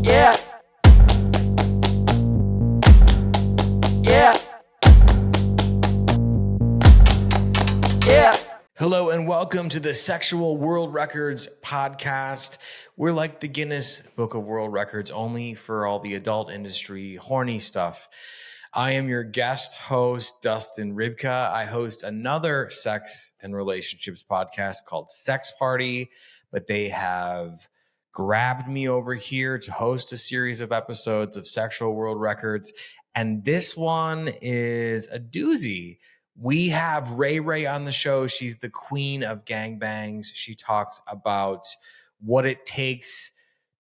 Yeah. Yeah. Yeah. Hello and welcome to the Sexual World Records podcast. We're like the Guinness Book of World Records, only for all the adult industry horny stuff. I am your guest host, Dustin Ribka. I host another sex and relationships podcast called Sex Party, but they have grabbed me over here to host a series of episodes of Sexual World Records. And this one is a doozy. We have Ray on the show. She's the queen of gangbangs. She talks about what it takes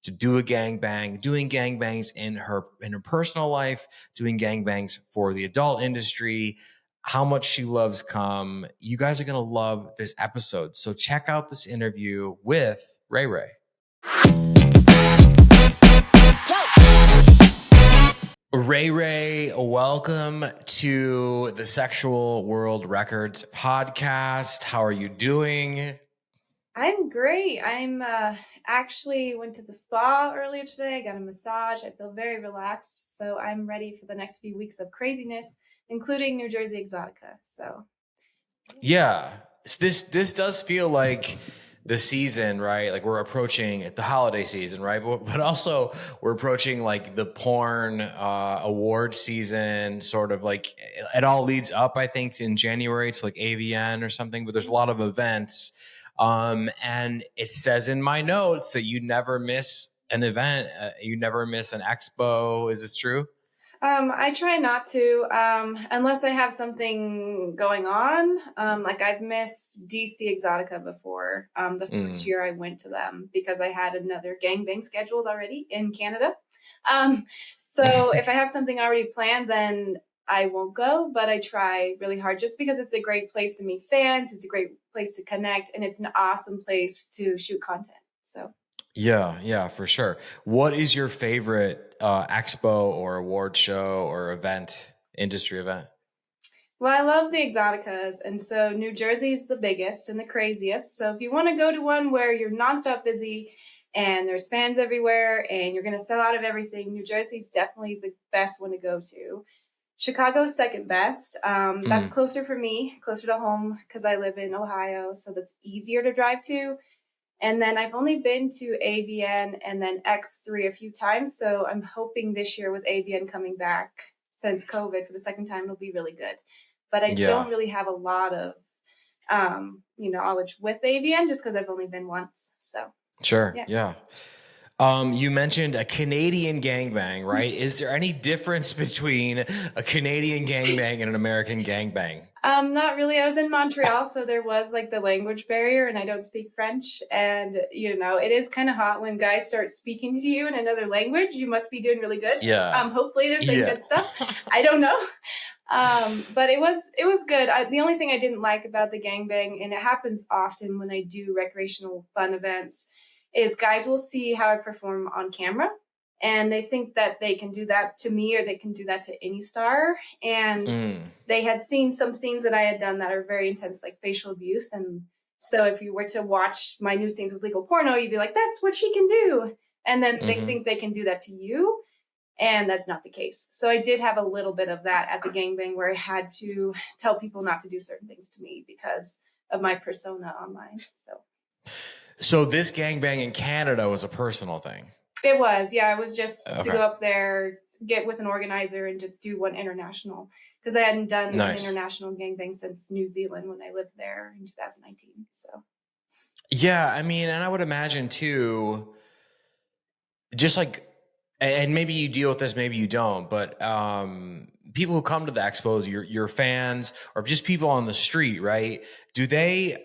to do a gangbang, doing gangbangs in her personal life, doing gangbangs for the adult industry, how much she loves cum. You guys are going to love this episode. So check out this interview with Ray. Ray, welcome to the Sexual World Records podcast. How are you doing? I'm great. I'm actually went to the spa earlier today. I got a massage. I feel very relaxed. So I'm ready for the next few weeks of craziness, including New Jersey Exotica. So yeah, this does feel like the season, right? Like we're approaching the holiday season, right? But also we're approaching like the porn award season, sort of like it all leads up, I think, in January to like AVN or something, but there's a lot of events. And it says in my notes that you never miss an event. You never miss an expo. Is this true? I try not to, unless I have something going on. Like I've missed DC Exotica before. The first year I went to them because I had another gangbang scheduled already in Canada. So if I have something already planned, then I won't go, but I try really hard just because it's a great place to meet fans. It's a great place to connect, and it's an awesome place to shoot content. So. Yeah, for sure. What is your favorite expo or award show or event, industry event? Well, I love the Exoticas, and so New Jersey is the biggest and the craziest. So if you want to go to one where you're nonstop busy and there's fans everywhere and you're going to sell out of everything, New Jersey is definitely the best one to go to. Chicago's second best. That's closer for me, closer to home because I live in Ohio, so that's easier to drive to. And then I've only been to AVN and then X3 a few times. So I'm hoping this year with AVN coming back since COVID for the second time, it'll be really good. But I don't really have a lot of, knowledge with AVN just because I've only been once. So sure. Yeah. You mentioned a Canadian gangbang, right? Is there any difference between a Canadian gangbang and an American gangbang? Not really. I was in Montreal, so there was like the language barrier and I don't speak French. And, it is kind of hot when guys start speaking to you in another language. You must be doing really good. Yeah. Hopefully they're saying good stuff. I don't know. But it was good. The only thing I didn't like about the gangbang, and it happens often when I do recreational fun events, is guys will see how I perform on camera and they think that they can do that to me or they can do that to any star. And they had seen some scenes that I had done that are very intense, like facial abuse. And so if you were to watch my new scenes with legal porno, you'd be like, that's what she can do. And then they think they can do that to you. And that's not the case. So I did have a little bit of that at the gangbang where I had to tell people not to do certain things to me because of my persona online. So this gangbang in Canada was a personal thing? It was, yeah. It was just to go up there, get with an organizer and just do one international. Because I hadn't done an international gangbang since New Zealand when I lived there in 2019. So. Yeah, I mean, and I would imagine too, just like, and maybe you deal with this, maybe you don't, but people who come to the expos, your fans, or just people on the street, right?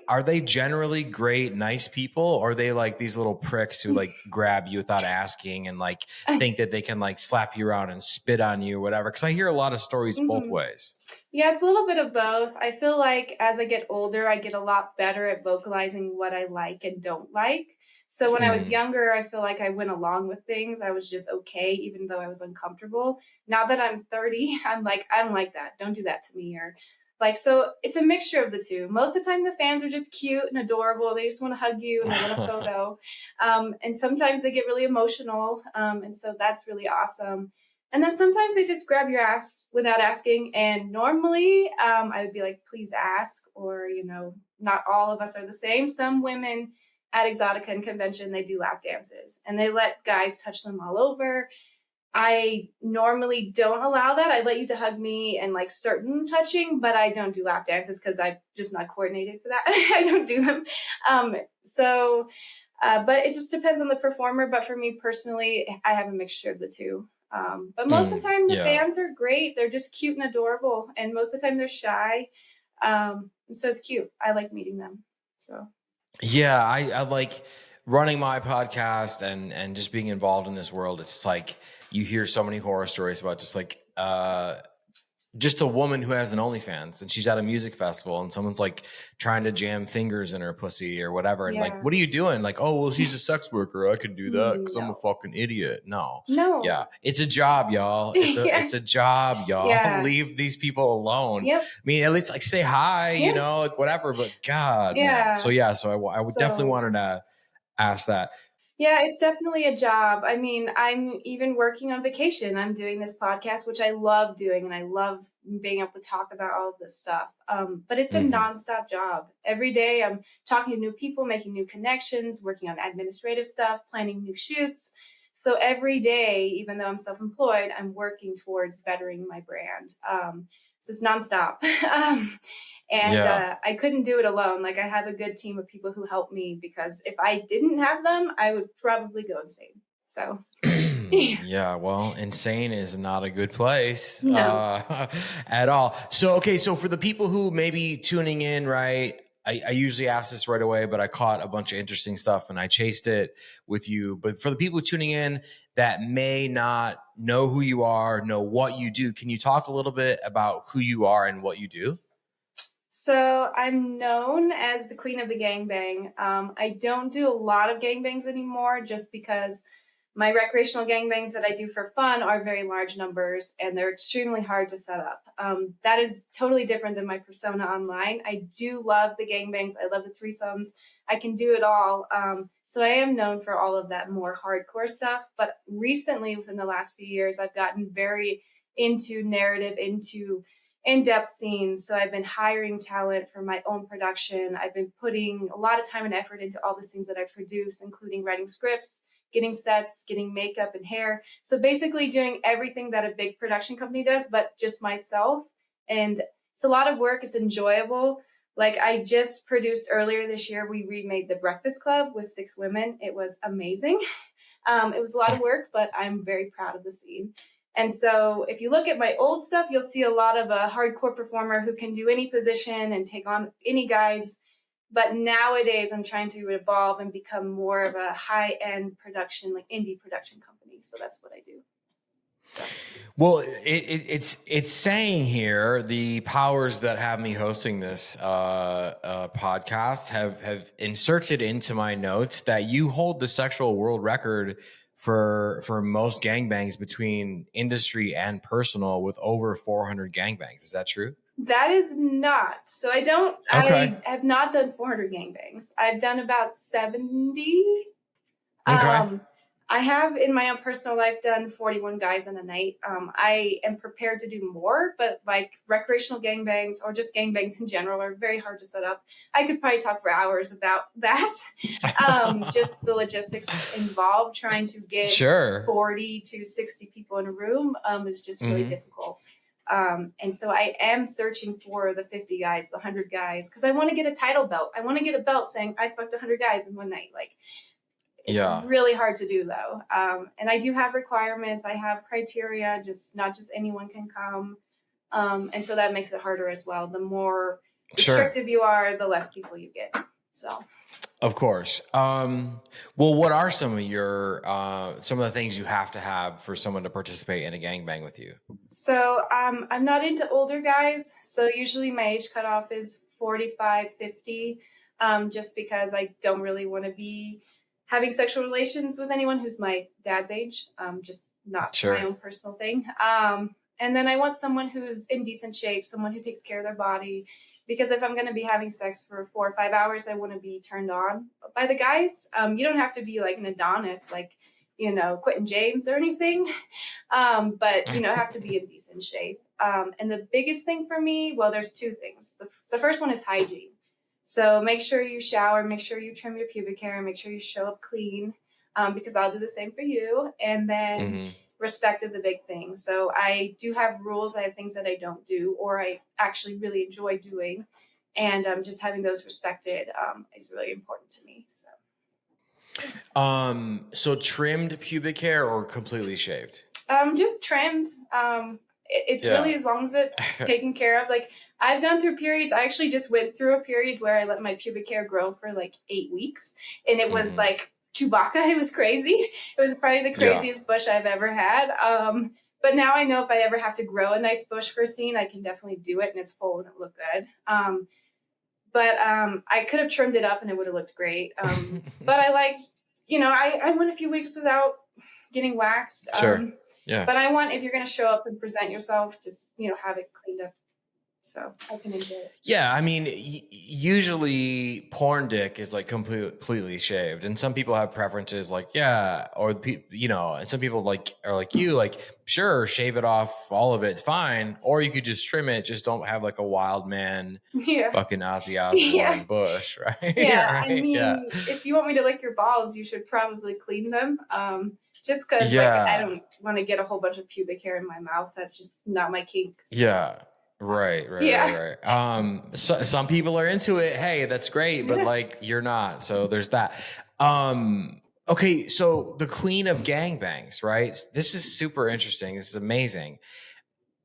Are they generally great, nice people, or are they like these little pricks who like grab you without asking and like think that they can like slap you around and spit on you or whatever? Because I hear a lot of stories both ways. Yeah, it's a little bit of both. I feel like as I get older, I get a lot better at vocalizing what I like and don't like. So when I was younger, I feel like I went along with things. I was just okay, even though I was uncomfortable. Now that I'm 30, I'm like, I don't like that. Don't do that to me. Or Like, so it's a mixture of the two. Most of the time the fans are just cute and adorable. They just want to hug you and they want a photo. And sometimes they get really emotional. And so that's really awesome. And then sometimes they just grab your ass without asking. And normally I would be like, please ask, or, you know, not all of us are the same. Some women at Exotica and convention, they do lap dances and they let guys touch them all over. I normally don't allow that. I let you to hug me and like certain touching, but I don't do lap dances because I'm just not coordinated for that. I don't do them. But it just depends on the performer. But for me personally, I have a mixture of the two. But most of the time, the fans are great. They're just cute and adorable. And most of the time, they're shy. So it's cute. I like meeting them. So. Yeah, I like running my podcast and just being involved in this world. It's like you hear so many horror stories about just a woman who has an OnlyFans and she's at a music festival and someone's like trying to jam fingers in her pussy or whatever. And like, what are you doing? Like, oh, well, she's a sex worker. I can do that because I'm a fucking idiot. No. Yeah. It's a job, y'all. It's a job, y'all. Yeah. Leave these people alone. Yep. I mean, at least like say hi, you know, like whatever, but God, man. So I would definitely wanted to ask that. Yeah, it's definitely a job. I mean, I'm even working on vacation. I'm doing this podcast, which I love doing, and I love being able to talk about all of this stuff. But it's a nonstop job. Every day I'm talking to new people, making new connections, working on administrative stuff, planning new shoots. So every day, even though I'm self-employed, I'm working towards bettering my brand. So it's nonstop. I couldn't do it alone. Like I have a good team of people who help me because if I didn't have them, I would probably go insane. So yeah, well, insane is not a good place at all. So, okay. So for the people who may be tuning in, right, I usually ask this right away, but I caught a bunch of interesting stuff and I chased it with you. But for the people tuning in that may not know who you are, know what you do, can you talk a little bit about who you are and what you do? So I'm known as the queen of the gangbang. I don't do a lot of gangbangs anymore just because my recreational gangbangs that I do for fun are very large numbers and they're extremely hard to set up. That is totally different than my persona online. I do love the gangbangs. I love the threesomes. I can do it all. So I am known for all of that more hardcore stuff. But recently, within the last few years, I've gotten very into narrative, into in-depth scenes. So I've been hiring talent for my own production. I've been putting a lot of time and effort into all the scenes that I produce, including writing scripts, getting sets, getting makeup and hair. So basically doing everything that a big production company does, but just myself. And it's a lot of work. It's enjoyable. Like I just produced earlier this year, we remade The Breakfast Club with 6 women. It was amazing. It was a lot of work, but I'm very proud of the scene. And so if you look at my old stuff, you'll see a lot of a hardcore performer who can do any position and take on any guys. But nowadays I'm trying to evolve and become more of a high-end production, like indie production company. So that's what I do. So. Well, it's saying here the powers that have me hosting this podcast have inserted into my notes that you hold the sexual world record for most gangbangs between industry and personal with over 400 gangbangs. Is that true? That is not. So I have not done 400 gangbangs. I've done about 70. Okay. I have in my own personal life done 41 guys in a night. I am prepared to do more, but like recreational gangbangs or just gangbangs in general are very hard to set up. I could probably talk for hours about that. Just the logistics involved trying to get 40 to 60 people in a room is just really difficult. And so I am searching for the 50 guys, the 100 guys, because I want to get a title belt. I want to get a belt saying I fucked 100 guys in one night. Like, it's really hard to do though. And I do have requirements. I have criteria, just not just anyone can come. And so that makes it harder as well. The more restrictive you are, the less people you get. So. Of course. Well, what are some of your, some of the things you have to have for someone to participate in a gangbang with you? So, I'm not into older guys. So usually my age cutoff is 45, 50, just because I don't really want to be having sexual relations with anyone who's my dad's age, just not my own personal thing. And then I want someone who's in decent shape, someone who takes care of their body. Because if I'm going to be having sex for 4 or 5 hours, I want to be turned on by the guys. You don't have to be like an Adonis, like, Quentin James or anything. But, have to be in decent shape. And the biggest thing for me, well, there's two things. The first one is hygiene. So make sure you shower, make sure you trim your pubic hair, and make sure you show up clean, because I'll do the same for you. And then respect is a big thing. So I do have rules. I have things that I don't do or I actually really enjoy doing. And just having those respected is really important to me. So trimmed pubic hair or completely shaved? Just trimmed. It's really, as long as it's taken care of. Like, I've gone through periods. I actually just went through a period where I let my pubic hair grow for like 8 weeks, and it was like Chewbacca. It was crazy. It was probably the craziest bush I've ever had. But now I know if I ever have to grow a nice bush for a scene, I can definitely do it, and it's full and it look good. But I could have trimmed it up and it would have looked great. But I like, I went a few weeks without getting waxed. Sure. Yeah. But I want, if you're going to show up and present yourself, just, have it cleaned up so I can enjoy it. Yeah, I mean, usually porn dick is like completely shaved, and some people have preferences like, and some people are like you, like, sure, shave it off, all of it, fine, or you could just trim it, just don't have like a wild man, fucking Ozzy Osbourne bush, right? Yeah, right? I mean, if you want me to lick your balls, you should probably clean them. Just because I don't want to get a whole bunch of pubic hair in my mouth. That's just not my kink. So. Yeah. Right. So, some people are into it. Hey, that's great, but like you're not. So there's that. Okay, so the queen of gangbangs, right? This is super interesting. This is amazing.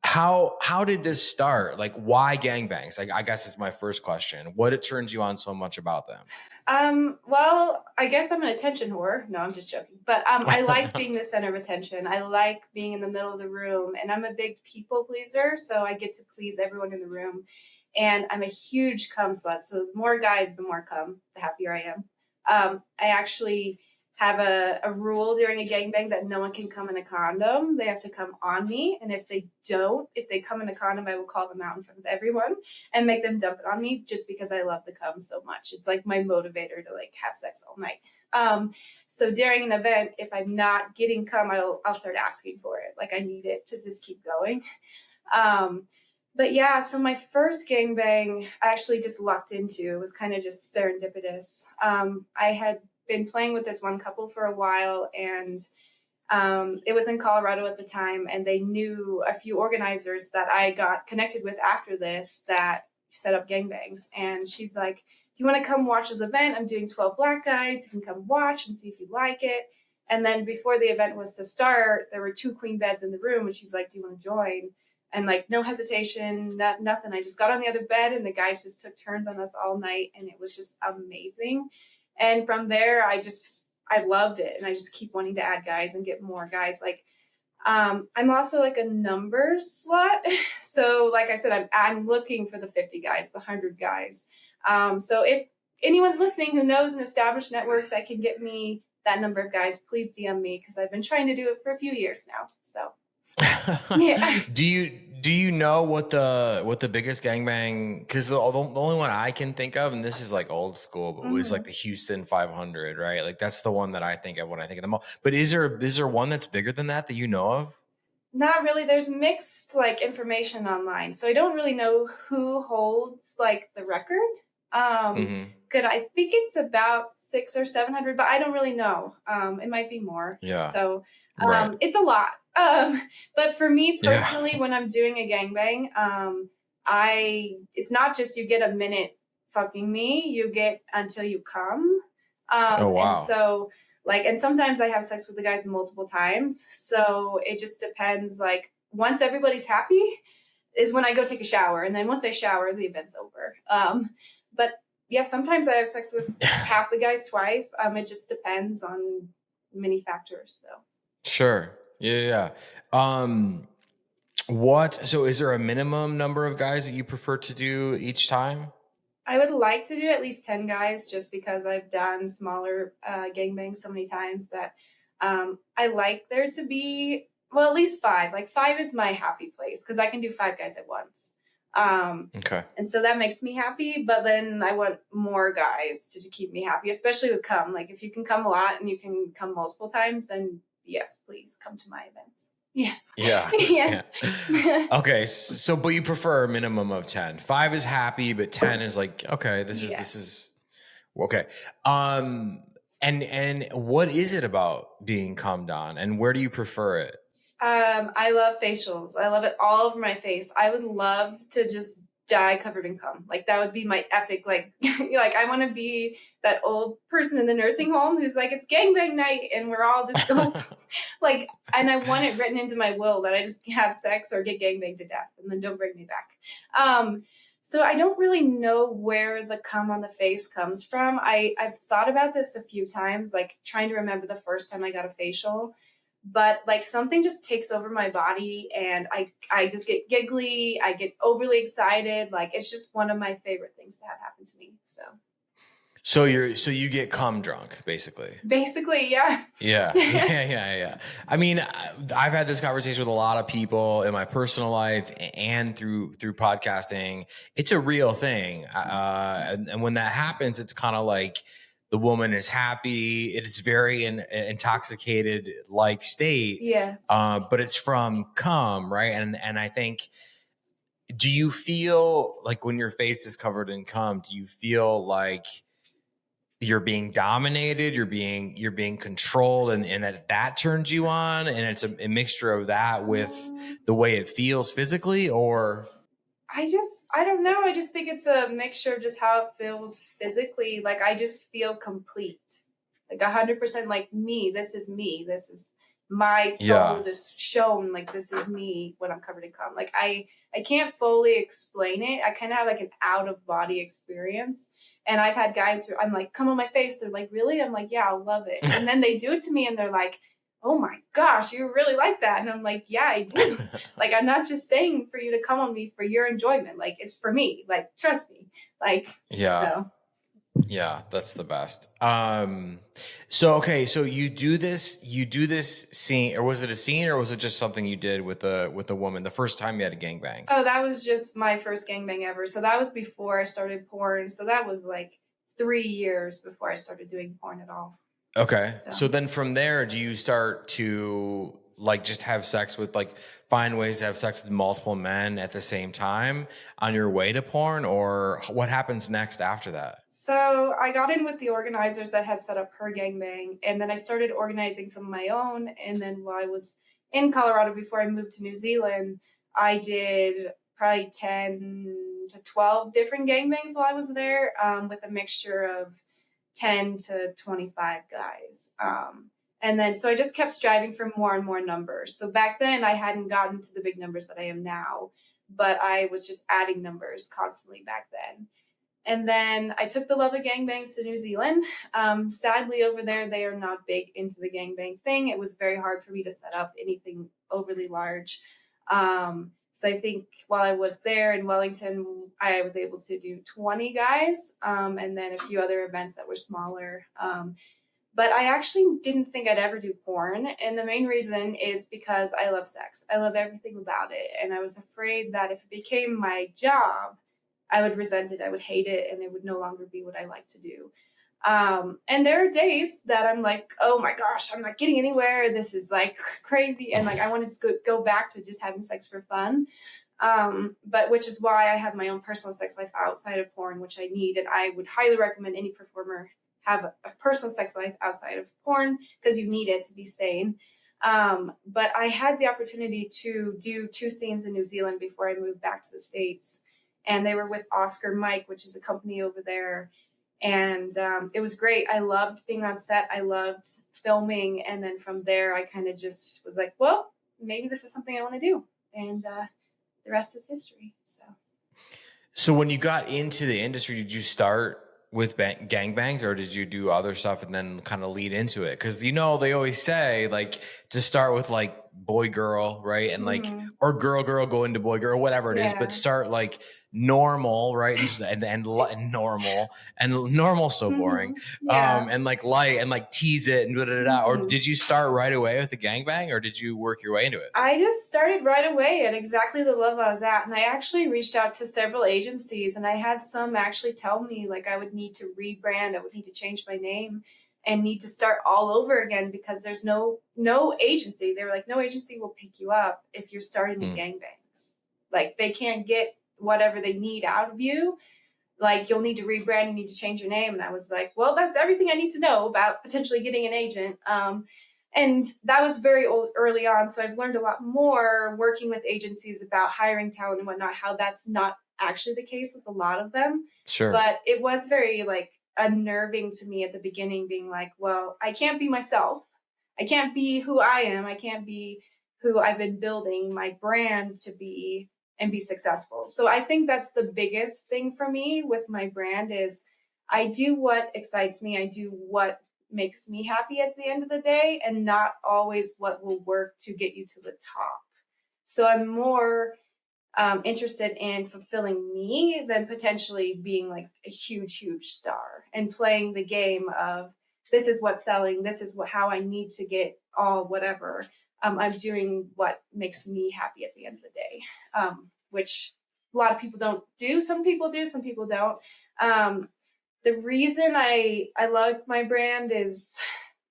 How did this start? Like, why gangbangs? Like, I guess is my first question. What turns you on so much about them? Well, I guess I'm an attention whore. No, I'm just joking. But I like being the center of attention. I like being in the middle of the room, and I'm a big people pleaser, so I get to please everyone in the room. And I'm a huge cum slut, so the more guys, the more cum, the happier I am. I actually have a rule during a gangbang that no one can come in a condom. They have to come on me. And if they come in a condom, I will call them out in front of everyone and make them dump it on me just because I love the cum so much. It's like my motivator to like have sex all night. So during an event, if I'm not getting cum, I'll start asking for it. Like I need it to just keep going. But yeah, so my first gangbang I actually just lucked into. It was kind of just serendipitous. I had been playing with this one couple for a while, and it was in Colorado at the time, and they knew a few organizers that I got connected with after this that set up gangbangs. And she's like, do you want to come watch this event? I'm doing 12 black guys. You can come watch and see if you like it. And then before the event was to start, there were 2 queen beds in the room, and she's like, do you want to join? And like, no hesitation, nothing. I just got on the other bed, and the guys just took turns on us all night, and it was just amazing. And from there, I loved it. And I just keep wanting to add guys and get more guys. Like, I'm also like a numbers slut. So like I said, I'm looking for the 50 guys, the 100 guys. So if anyone's listening who knows an established network that can get me that number of guys, please DM me, because I've been trying to do it for a few years now. So yeah. Do you know what the biggest gangbang? Because the only one I can think of, and this is like old school, but it was like the Houston 500, right? Like that's the one that I think of when I think of them all. But is there one that's bigger than that you know of? Not really. There's mixed like information online, so I don't really know who holds like the record. Good. I think it's about 600 or 700, but I don't really know. It might be more. Yeah. So it's a lot. But for me personally, when I'm doing a gangbang, it's not just you get a minute fucking me, you get until you come. Oh, wow. And so and sometimes I have sex with the guys multiple times. So it just depends. Like once everybody's happy is when I go take a shower. And then once I shower, the event's over. But yeah, sometimes I have sex with half the guys twice. It just depends on many factors. So sure. Yeah. So is there a minimum number of guys that you prefer to do each time? I would like to do at least 10 guys, just because I've done smaller gangbangs so many times that I like there to be well, at least 5. Like 5 is my happy place because I can do 5 guys at once. Okay. And so that makes me happy. But then I want more guys to keep me happy, especially with come. Like if you can come a lot and you can come multiple times, then yes, please come to my events. Yes. Yeah. Yes. Yeah. Okay. So, but you prefer a minimum of 10. 5 is happy, but 10 is like, okay, this is okay. And what is it about being cummed on, and where do you prefer it? I love facials. I love it all over my face. I would love to just die covered in cum. Like that would be my epic, like, like I want to be that old person in the nursing home who's like, it's gangbang night and we're all just going like, and I want it written into my will that I just have sex or get gangbanged to death and then don't bring me back. So I don't really know where the cum on the face comes from. I've thought about this a few times, like trying to remember the first time I got a facial, but like something just takes over my body and I just get giggly. I get overly excited. Like it's just one of my favorite things to have happen to me. So you get cum drunk, basically. Basically, yeah. Yeah. I mean, I've had this conversation with a lot of people in my personal life and through podcasting. It's a real thing, and when that happens, it's kind of like the woman is happy. It's very intoxicated like state. Yes. But it's from cum, right? And I think, do you feel like when your face is covered in cum, do you feel like you're being dominated, you're being controlled, and that turns you on, and it's a mixture of that with the way it feels physically? Or I don't know. I just think it's a mixture of just how it feels physically. Like I just feel complete, like 100%. Like me, this is me. This is my soul just shown. Like this is me when I'm covered in cum. Like I can't fully explain it. I kind of have like an out of body experience. And I've had guys who I'm like, come on my face. They're like, really? I'm like, yeah, I love it. And then they do it to me and they're like, oh my gosh, you really like that. And I'm like, yeah, I do. Like, I'm not just saying for you to come on me for your enjoyment. Like, it's for me. Like, trust me. Like, so. Yeah, that's the best. So, okay. So you do this scene, or was it a scene, or was it just something you did with a woman the first time you had a gangbang? Oh, that was just my first gangbang ever. So that was before I started porn. So that was like 3 years before I started doing porn at all. Okay. So then from there, do you start to like just have sex with, like, find ways to have sex with multiple men at the same time on your way to porn, or what happens next after that? So I got in with the organizers that had set up her gangbang, and then I started organizing some of my own. And then while I was in Colorado before I moved to New Zealand, I did probably 10 to 12 different gangbangs while I was there, with a mixture of 10 to 25 guys. And then, so I just kept striving for more and more numbers. So back then I hadn't gotten to the big numbers that I am now, but I was just adding numbers constantly back then. And then I took the love of gangbangs to New Zealand. Sadly, over there, they are not big into the gangbang thing. It was very hard for me to set up anything overly large. So I think while I was there in Wellington, I was able to do 20 guys, and then a few other events that were smaller. But I actually didn't think I'd ever do porn. And the main reason is because I love sex. I love everything about it. And I was afraid that if it became my job, I would resent it, I would hate it, and it would no longer be what I like to do. And there are days that I'm like, oh my gosh, I'm not getting anywhere. This is like crazy. And like, I want to just go back to just having sex for fun. But which is why I have my own personal sex life outside of porn, which I need. And I would highly recommend any performer have a personal sex life outside of porn, because you need it to be sane. But I had the opportunity to do 2 scenes in New Zealand before I moved back to the States. And they were with Oscar Mike, which is a company over there. And it was great. I loved being on set. I loved filming. And then from there, I kind of just was like, well, maybe this is something I want to do. And the rest is history. So when you got into the industry, did you start with gangbangs, or did you do other stuff and then kind of lead into it? Because, they always say, like, to start with like boy girl, right? And like, Mhm. or girl girl go into boy girl, whatever it is, but Yeah. start like normal, right? And just and normal, and normal so boring. Yeah. And like light and like tease it and da da da. Or Mhm. did you start right away with the gangbang, or did you work your way into it? I just started right away at exactly the level I was at, and I actually reached out to several agencies, and I had some actually tell me like I would need to rebrand, I would need to change my name, and need to start all over again because there's no agency. They were like, no agency will pick you up if you're starting a Hmm. gangbangs. Like they can't get whatever they need out of you. Like you'll need to rebrand, you need to change your name. And I was like, well, that's everything I need to know about potentially getting an agent. And that was very early on. So I've learned a lot more working with agencies about hiring talent and whatnot, how that's not actually the case with a lot of them. Sure. But it was very like unnerving to me at the beginning, being like, well, I can't be myself. I can't be who I am. I can't be who I've been building my brand to be and be successful. So I think that's the biggest thing for me with my brand is I do what excites me. I do what makes me happy at the end of the day and not always what will work to get you to the top. So I'm more interested in fulfilling me than potentially being like a huge star and playing the game of this is what's selling, this is how I need to get all whatever. I'm doing what makes me happy at the end of the day, which a lot of people don't do. Some people do, some people don't. The reason I love my brand is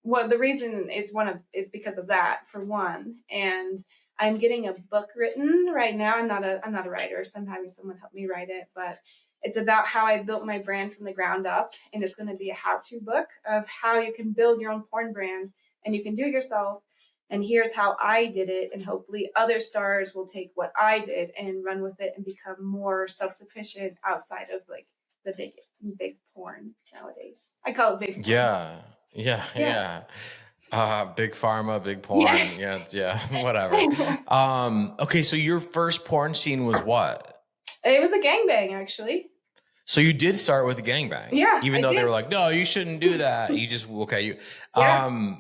the reason is because of that for one, and I'm getting a book written right now. I'm not a writer, so I'm having someone help me write it, but it's about how I built my brand from the ground up, and it's going to be a how-to book of how you can build your own porn brand, and you can do it yourself. And here's how I did it, and hopefully other stars will take what I did and run with it and become more self-sufficient outside of like the big porn nowadays. I call it big porn. Yeah. Yeah. Yeah. Yeah. Big pharma, big Yeah. porn. Yeah. Yeah. Whatever. Okay. So your first porn scene was what? It was a gangbang, actually. So you did start with a gangbang, Yeah, even I though they did. were like, no, you shouldn't do that. You just, okay. Yeah.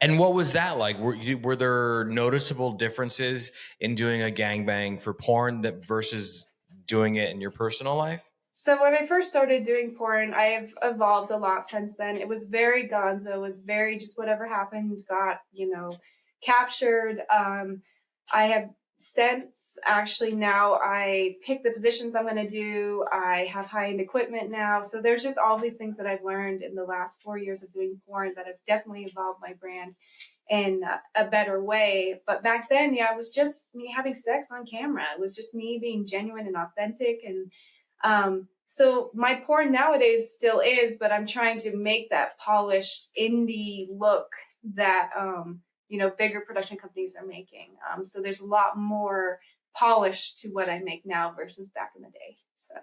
And what was that like? Were there noticeable differences in doing a gangbang for porn that versus doing it in your personal life? So when I first started doing porn, I have evolved a lot since then. It was very gonzo. It was very just whatever happened got, captured. I have since actually now I pick the positions I'm going to do. I have high-end equipment now. So there's just all these things that I've learned in the last 4 years of doing porn that have definitely evolved my brand in a better way. But back then, yeah, it was just me having sex on camera. It was just me being genuine and authentic. And so my porn nowadays still is, but I'm trying to make that polished indie look that, bigger production companies are making. So there's a lot more polish to what I make now versus back in the day. So.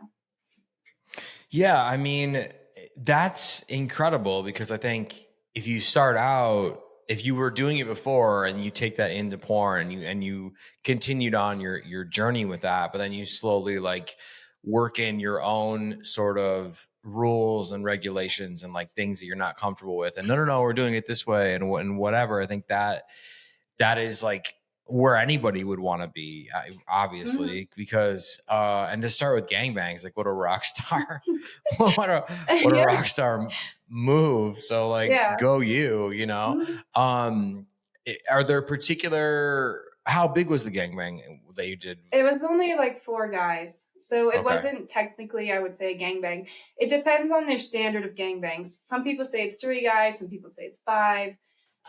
Yeah, I mean, that's incredible because I think if you start out, if you were doing it before and you take that into porn and you continued on your journey with that, but then you slowly like work in your own sort of rules and regulations and like things that you're not comfortable with. And no, we're doing it this way and whatever. I think that is like where anybody would want to be, Mhm. obviously, because and to start with gangbangs, like what a rock star, what a Yeah. rock star move. So like, Yeah. go you. Mhm. Are there particular? How big was the gangbang that you did? It was only like 4 guys. So it Okay, wasn't technically, I would say, a gangbang. It depends on their standard of gangbangs. Some people say it's 3 guys, some people say it's 5.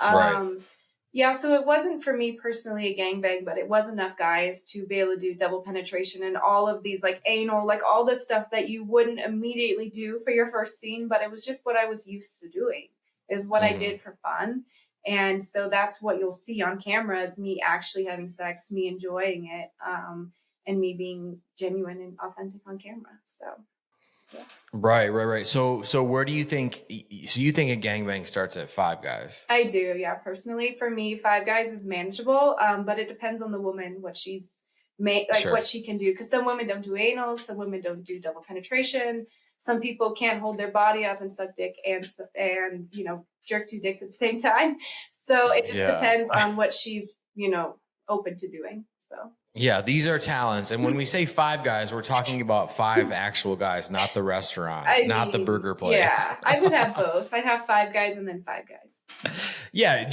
right. Um, yeah, so it wasn't for me personally a gangbang, but it was enough guys to be able to do double penetration and all of these like anal, like all this stuff that you wouldn't immediately do for your first scene, but it was just what I was used to doing. It was what I Hmm. did for fun. And so that's what you'll see on camera is me actually having sex, me enjoying it, and me being genuine and authentic on camera. So, yeah. Right. So where do you think? So you think a gangbang starts at 5 guys? I do, yeah. Personally, for me, 5 guys is manageable, but it depends on the woman what she's made, like what Sure. she can do. Because some women don't do anal, some women don't do double penetration. Some people can't hold their body up and suck dick and jerk two dicks at the same time. So it just Yeah. depends on what she's, open to doing. So. Yeah, these are talents. And when we say Five Guys, we're talking about 5 actual guys, not the restaurant, not the burger place. Yeah, I would have both. I'd have 5 guys and then 5 guys. Yeah,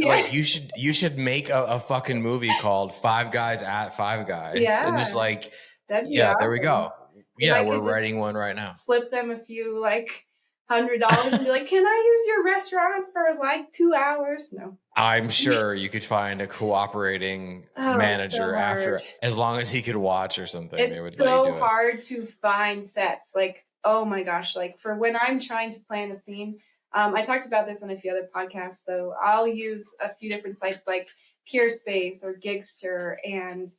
like you should make a fucking movie called Five Guys at Five Guys. Yeah. And just like, That'd be there we go. Yeah, we're writing one right now. Slip them a few like $100 and be like, can I use your restaurant for like 2 hours? No. I'm sure you could find a cooperating manager after, as long as he could watch or something. It's so hard to find sets. Like, oh my gosh, like for when I'm trying to plan a scene, I talked about this on a few other podcasts though. I'll use a few different sites like Pure Space or Gigster, and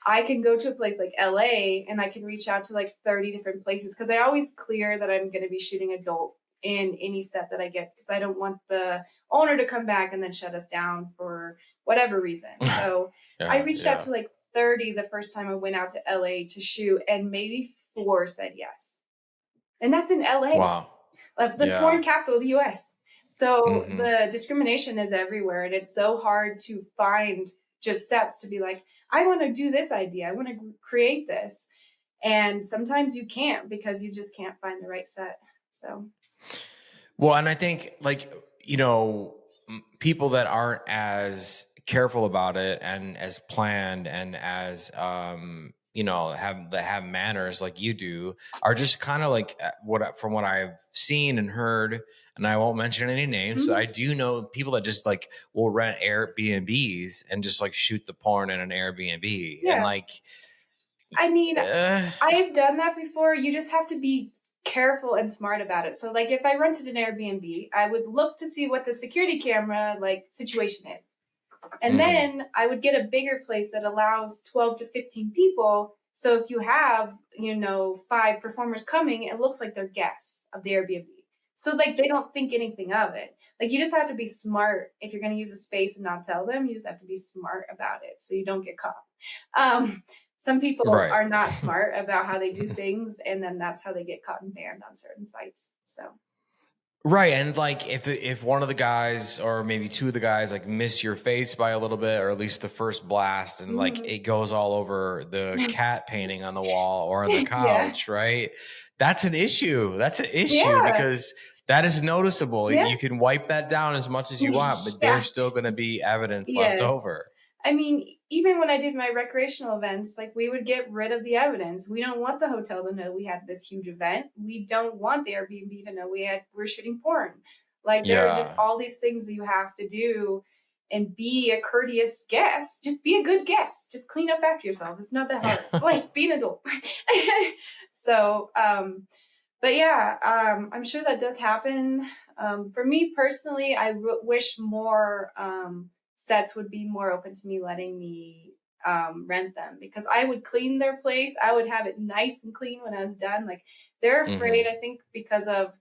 I can go to a place like LA and I can reach out to like 30 different places because I always clear that I'm going to be shooting adult in any set that I get because I don't want the owner to come back and then shut us down for whatever reason. So I reached out to like 30 the first time I went out to LA to shoot, and maybe 4 said yes. And that's in LA. Wow. The porn capital of the US. So the discrimination is everywhere, and it's so hard to find just sets to be like, I want to do this idea. I want to create this. And sometimes you can't because you just can't find the right set. So. Well, and I think like, people that aren't as careful about it and as planned and as, have manners like you do are just kind of like from what I've seen and heard, and I won't mention any names, but I do know people that just like will rent Airbnbs and just like shoot the porn in an Airbnb. Yeah. And like, I mean, I've done that before. You just have to be careful and smart about it. So like if I rented an Airbnb, I would look to see what the security camera like situation is. And then I would get a bigger place that allows 12 to 15 people. So if you have, 5 performers coming, it looks like they're guests of the Airbnb. So like they don't think anything of it. Like you just have to be smart. If you're going to use a space and not tell them, you just have to be smart about it so you don't get caught. Some people are not smart about how they do things, and then that's how they get caught and banned on certain sites. So. Right. And like if one of the guys or maybe 2 of the guys like miss your face by a little bit, or at least the first blast, and like it goes all over the cat painting on the wall or on the couch, right? That's an issue. That's an issue because that is noticeable. Yeah. You can wipe that down as much as you want, but there's still going to be evidence left over. I mean, even when I did my recreational events, like we would get rid of the evidence. We don't want the hotel to know we had this huge event. We don't want the Airbnb to know we're shooting porn. Like there are just all these things that you have to do and be a courteous guest. Just be a good guest. Just clean up after yourself. It's not that hard. Like be an adult. So, but I'm sure that does happen. For me personally, I wish more, sets would be more open to me letting me rent them, because I would clean their place. I would have it nice and clean when I was done. Like they're afraid, I think, because of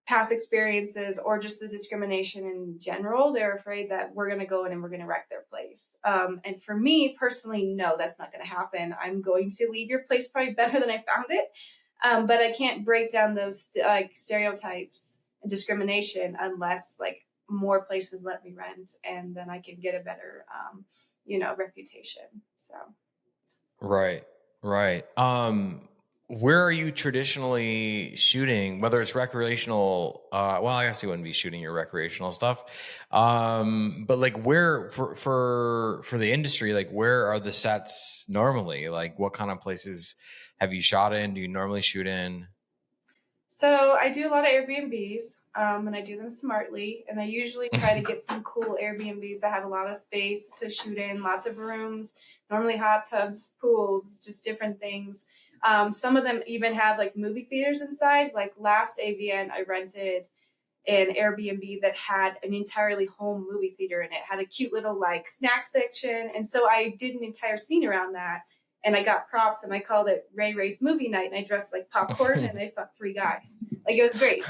past experiences or just the discrimination in general. They're afraid that we're going to go in and we're going to wreck their place. And for me personally, no, that's not going to happen. I'm going to leave your place probably better than I found it. But I can't break down those like stereotypes and discrimination unless like more places let me rent, and then I can get a better, reputation. So. Right. Where are you traditionally shooting, whether it's recreational? Well, I guess you wouldn't be shooting your recreational stuff. But like where for the industry, like where are the sets normally? Like what kind of places have you shot in? Do you normally shoot in? So I do a lot of Airbnbs, and I do them smartly. And I usually try to get some cool Airbnbs that have a lot of space to shoot in, lots of rooms, normally hot tubs, pools, just different things. Some of them even have like movie theaters inside. Like last AVN, I rented an Airbnb that had an entirely home movie theater in it. Had a cute little like snack section. And so I did an entire scene around that. And I got props and I called it Ray Ray's movie night. And I dressed like popcorn and I fucked 3 guys. Like it was great.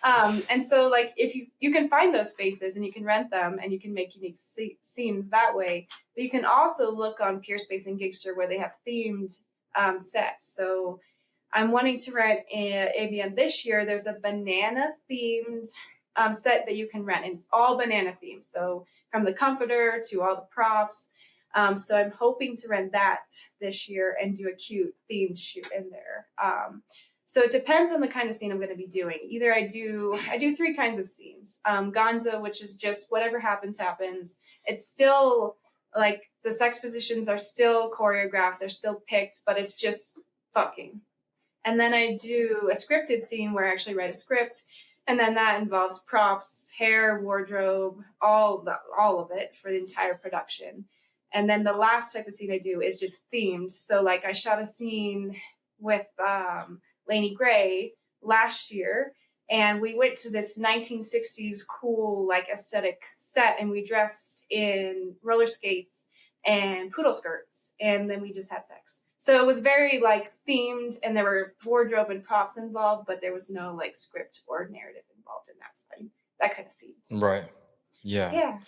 And so like if you can find those spaces and you can rent them and you can make unique scenes that way. But you can also look on Pure Space and Gigster where they have themed sets. So I'm wanting to rent AVN this year. There's a banana themed set that you can rent. And it's all banana themed. So from the comforter to all the props. So I'm hoping to rent that this year and do a cute themed shoot in there. So it depends on the kind of scene I'm going to be doing. Either I do 3 kinds of scenes. Gonzo, which is just whatever happens, happens. It's still like the sex positions are still choreographed. They're still picked, but it's just fucking. And then I do a scripted scene where I actually write a script. And then that involves props, hair, wardrobe, all of it for the entire production. And then the last type of scene I do is just themed. So like I shot a scene with Lainey Gray last year, and we went to this 1960s cool like aesthetic set, and we dressed in roller skates and poodle skirts, and then we just had sex. So it was very like themed, and there were wardrobe and props involved, but there was no like script or narrative involved in that kind of scenes. Right. Yeah. Yeah.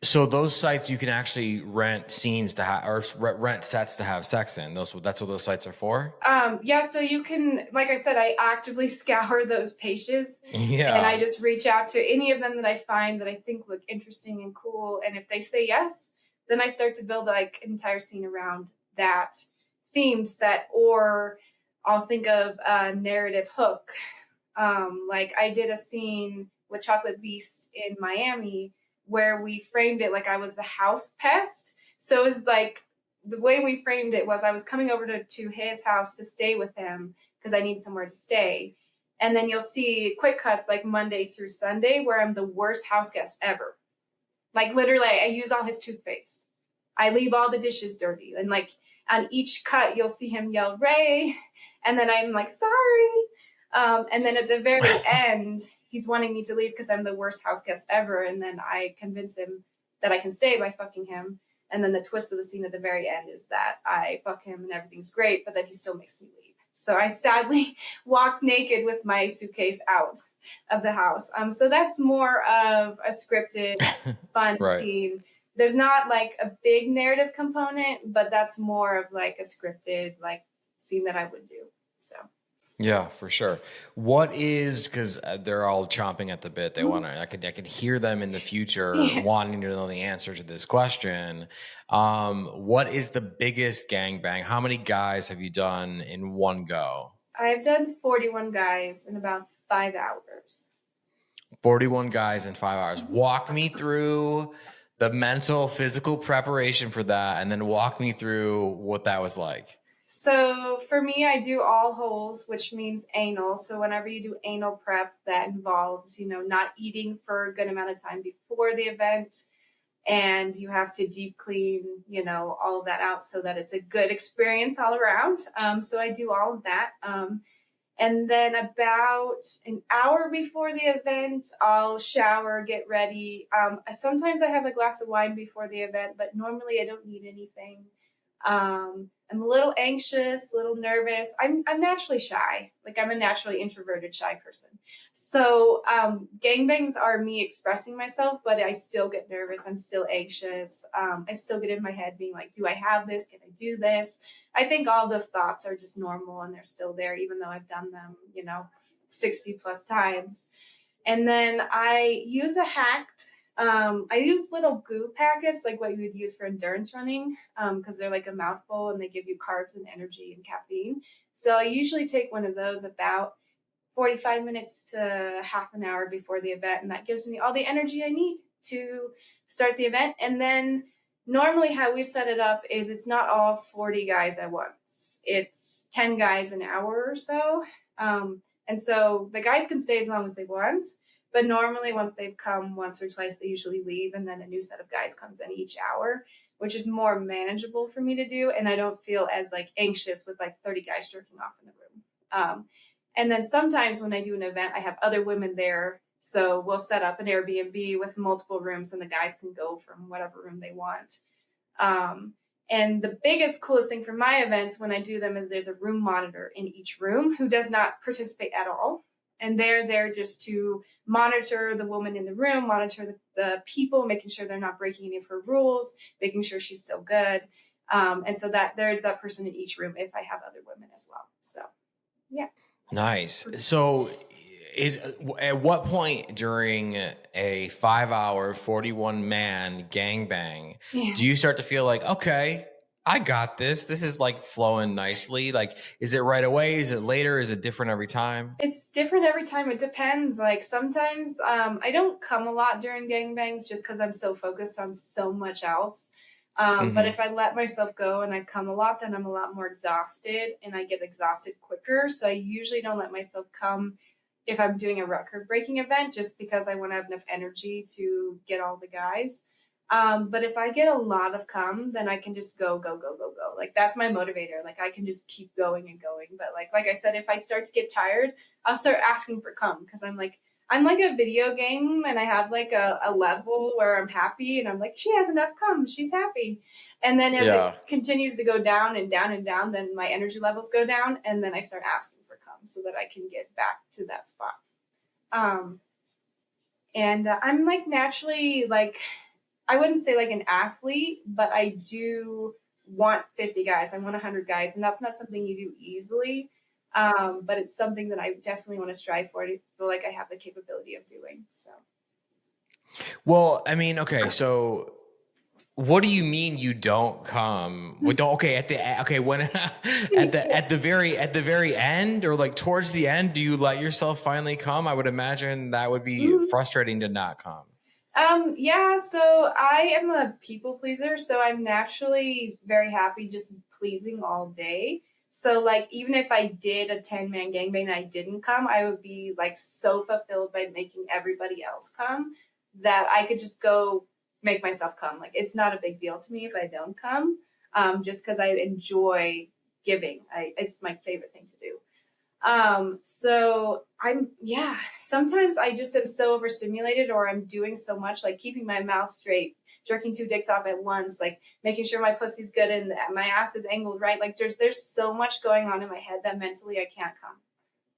So those sites you can actually rent scenes to have, or rent sets to have sex in. That's what those sites are for. Yeah. So you can, like I said, I actively scour those pages. Yeah. And I just reach out to any of them that I find that I think look interesting and cool. And if they say yes, then I start to build like an entire scene around that themed set, or I'll think of a narrative hook. Like I did a scene with Chocolate Beast in Miami where we framed it like I was the house pest. So it was like the way we framed it was I was coming over to his house to stay with him because I need somewhere to stay. And then you'll see quick cuts like Monday through Sunday where I'm the worst house guest ever. Like literally I use all his toothpaste. I leave all the dishes dirty. And like on each cut, you'll see him yell, Ray. And then I'm like, sorry. And then at the very end, he's wanting me to leave because I'm the worst house guest ever. And then I convince him that I can stay by fucking him. And then the twist of the scene at the very end is that I fuck him and everything's great, but then he still makes me leave. So I sadly walk naked with my suitcase out of the house. So that's more of a scripted, fun scene. There's not like a big narrative component, but that's more of like a scripted like scene that I would do. So. Yeah, for sure. What is, because they're all chomping at the bit. They want to. I could hear them in the future wanting to know the answer to this question. What is the biggest gangbang? How many guys have you done in one go? I've done 41 guys in about 5 hours. 41 guys in 5 hours. Walk me through the mental, physical preparation for that, and then walk me through what that was like. So for me, I do all holes, which means anal. So whenever you do anal prep, that involves, not eating for a good amount of time before the event. And you have to deep clean, all of that out so that it's a good experience all around. So I do all of that. And then about an hour before the event, I'll shower, get ready. Sometimes I have a glass of wine before the event, but normally I don't need anything. I'm a little anxious, a little nervous. I'm naturally shy. Like I'm a naturally introverted, shy person. So gangbangs are me expressing myself, but I still get nervous. I'm still anxious. I still get in my head being like, do I have this? Can I do this? I think all those thoughts are just normal and they're still there, even though I've done them, 60 plus times. And then I use a hack. I use little goo packets, like what you would use for endurance running, because they're like a mouthful and they give you carbs and energy and caffeine. So I usually take one of those about 45 minutes to half an hour before the event. And that gives me all the energy I need to start the event. And then normally how we set it up is it's not all 40 guys at once. It's 10 guys an hour or so. And so the guys can stay as long as they want. But normally once they've come once or twice, they usually leave. And then a new set of guys comes in each hour, which is more manageable for me to do. And I don't feel as like anxious with like 30 guys jerking off in the room. And then sometimes when I do an event, I have other women there. So we'll set up an Airbnb with multiple rooms and the guys can go from whatever room they want. And the biggest, coolest thing for my events when I do them is there's a room monitor in each room who does not participate at all. And they're there just to monitor the woman in the room, monitor the people, making sure they're not breaking any of her rules, making sure she's still good. And so that there's that person in each room if I have other women as well. So, yeah. Nice. So is at what point during a 5-hour 41 man gangbang Yeah. do you start to feel like, okay, I got this is like flowing nicely? Like, is it right away, is it later, is it different every time? It's different every time. It depends. Like sometimes I don't come a lot during gangbangs just because I'm so focused on so much else. But Hmm. if I let myself go and I come a lot, then I'm a lot more exhausted and I get exhausted quicker. So I usually don't let myself come if I'm doing a record breaking event just because I want to have enough energy to get all the guys. But if I get a lot of cum, then I can just go, go, go, go, go. Like that's my motivator. Like I can just keep going and going. But like I said, if I start to get tired, I'll start asking for cum because I'm like a video game and I have like a level where I'm happy and I'm like, she has enough cum, she's happy. And then as it Yeah. continues to go down and down and down, then my energy levels go down and then I start asking for cum so that I can get back to that spot. Um, and I'm like naturally like I wouldn't say like an athlete, but I do want 50 guys. I want 100 guys, and that's not something you do easily. But it's something that I definitely want to strive for. To feel like I have the capability of doing. So Well, I mean, okay, so what do you mean you don't come with the, okay, at the, okay, when at the very end, or like towards the end, do you let yourself finally come? I would imagine that would be Mhm. frustrating to not come. Yeah, so I am a people pleaser, so I'm naturally very happy just pleasing all day. So like even if I did a 10-man gangbang and I didn't come, I would be like so fulfilled by making everybody else come that I could just go make myself come. Like it's not a big deal to me if I don't come, just because I enjoy giving. It's my favorite thing to do. So yeah, sometimes I just am so overstimulated or I'm doing so much, like keeping my mouth straight, jerking two dicks off at once, like making sure my pussy's good and my ass is angled right. Like there's so much going on in my head that mentally I can't come